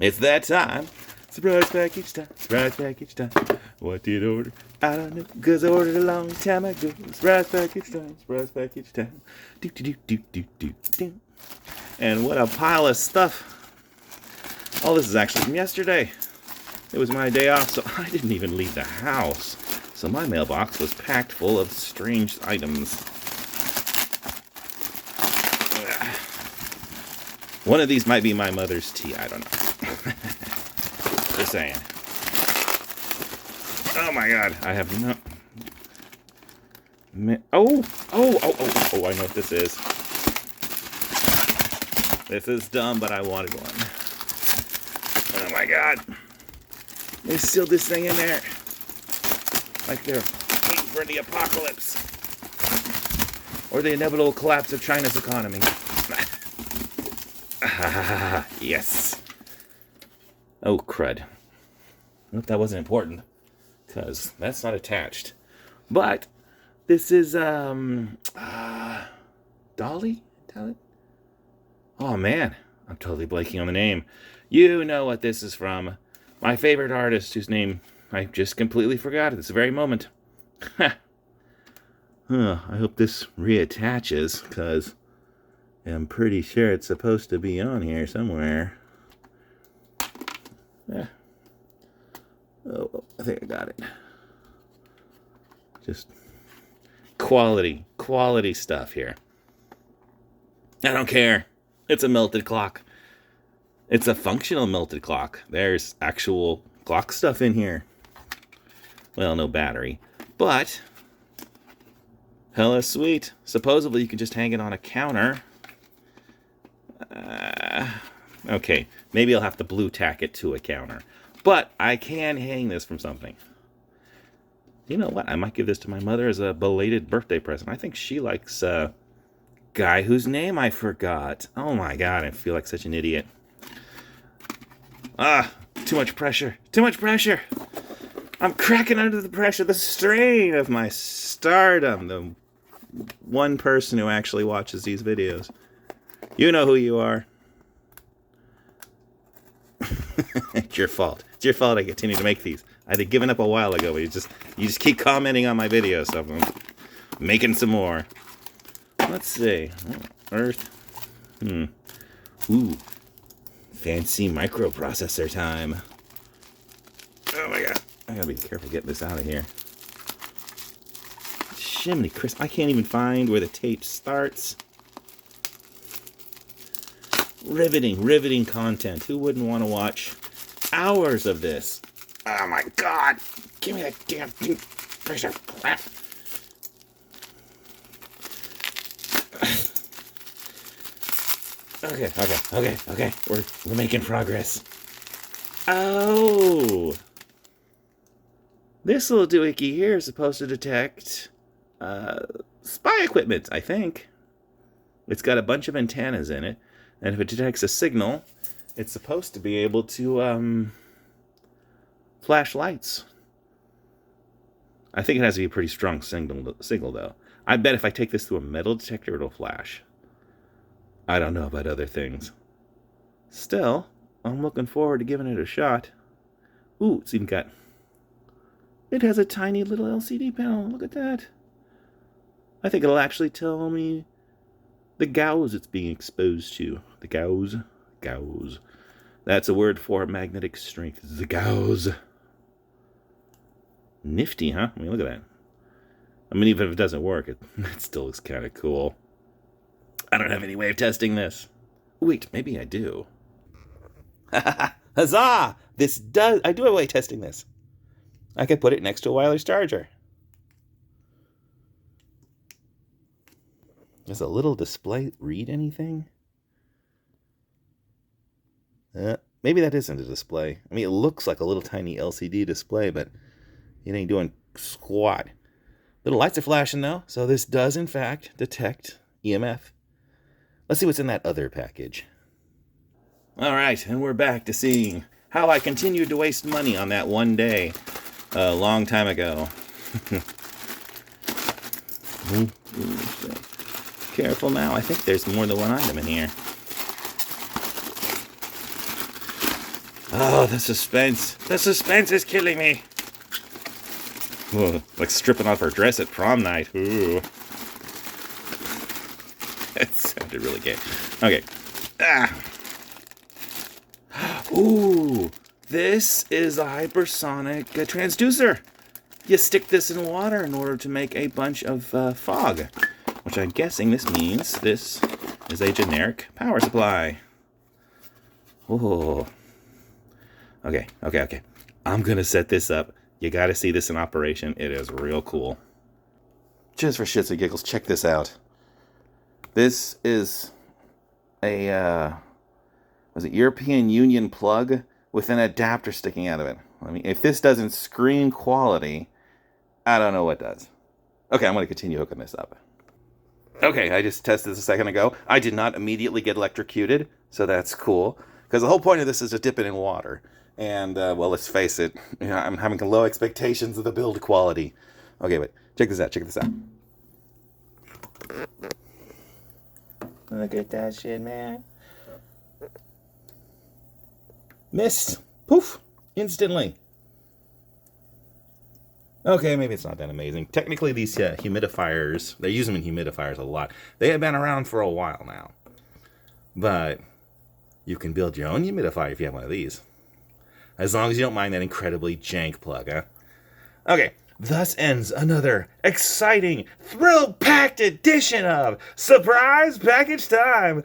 It's that time. Surprise package time. Surprise package time. What did you order? I don't know, because I ordered a long time ago. Surprise package time. Surprise package time. Do, do, do, do, do, do, do. And what a pile of stuff. All this is actually from yesterday. It was my day off, so I didn't even leave the house. So my mailbox was packed full of strange items. One of these might be my mother's tea. I don't know. Just saying. Oh my god. I have no... Oh, I know what this is. This is dumb, but I wanted one. Oh my god. They sealed this thing in there. Like they're waiting for the apocalypse. Or the inevitable collapse of China's economy. Yes. Oh, crud. I hope that wasn't important. Because that's not attached. But, this is, Dolly? Oh, man. I'm totally blanking on the name. You know what this is from. My favorite artist, whose name I just completely forgot at this very moment. I hope this reattaches, because I'm pretty sure it's supposed to be on here somewhere. Oh, I think I got it. Just quality stuff here. I don't care. It's a melted clock. It's a functional melted clock. There's actual clock stuff in here. Well, no battery. But, hella sweet. Supposedly you can just hang it on a counter. Okay, maybe I'll have to blue tack it to a counter. But I can hang this from something. You know what? I might give this to my mother as a belated birthday present. I think she likes a guy whose name I forgot. Oh my god, I feel like such an idiot. Too much pressure. Too much pressure. I'm cracking under the pressure, the strain of my stardom. The one person who actually watches these videos. You know who you are. It's your fault. It's your fault I continue to make these. I'd have given up a while ago, but you just keep commenting on my videos, so I'm making some more. Let's see. Earth. Ooh. Fancy microprocessor time. Oh my god. I gotta be careful getting this out of here. Shimmy crisp. I can't even find where the tape starts. Riveting content. Who wouldn't want to watch hours of this? Oh my god. Give me that damn piece of crap. Okay. We're making progress. Oh. This little doohickey here is supposed to detect spy equipment, I think. It's got a bunch of antennas in it, and if it detects a signal, it's supposed to be able to flash lights. I think it has to be a pretty strong signal though. I bet if I take this through a metal detector, it'll flash. I don't know about other things. Still, I'm looking forward to giving it a shot. Ooh, it's even got... It has a tiny little LCD panel. Look at that. I think it'll actually tell me the gauge it's being exposed to. The gauge. Gauge. That's a word for magnetic strength. The gauge. Nifty, huh? I mean, look at that. I mean, even if it doesn't work, it still looks kind of cool. I don't have any way of testing this. Wait, maybe I do. Huzzah! I do have a way of testing this. I could put it next to a wireless charger. Does a little display read anything? Maybe that isn't a display. I mean, it looks like a little tiny LCD display, but it ain't doing squat. Little lights are flashing though, so this does in fact detect EMF. Let's see what's in that other package. Alright, and we're back to seeing how I continued to waste money on that one day a long time ago. Careful now, I think there's more than one item in here. Oh, the suspense. The suspense is killing me. Ooh, like stripping off her dress at prom night. Ooh. That sounded really gay. Okay. Ah. Ooh. This is a hypersonic transducer. You stick this in water in order to make a bunch of fog. Which I'm guessing this means this is a generic power supply. Ooh. Okay. I'm going to set this up. You got to see this in operation. It is real cool. Just for shits and giggles, check this out. This is a European Union plug with an adapter sticking out of it. I mean, if this doesn't scream quality, I don't know what does. Okay, I'm going to continue hooking this up. Okay, I just tested this a second ago. I did not immediately get electrocuted, so that's cool. Because the whole point of this is to dip it in water. And, well, let's face it, I'm having low expectations of the build quality. Okay, but check this out. Look at that shit, man. Missed. Poof. Instantly. Okay, maybe it's not that amazing. Technically, these humidifiers, they use them in humidifiers a lot. They have been around for a while now. But you can build your own humidifier if you have one of these. As long as you don't mind that incredibly jank plug, huh? Okay, thus ends another exciting, thrill-packed edition of Surprise Package Time!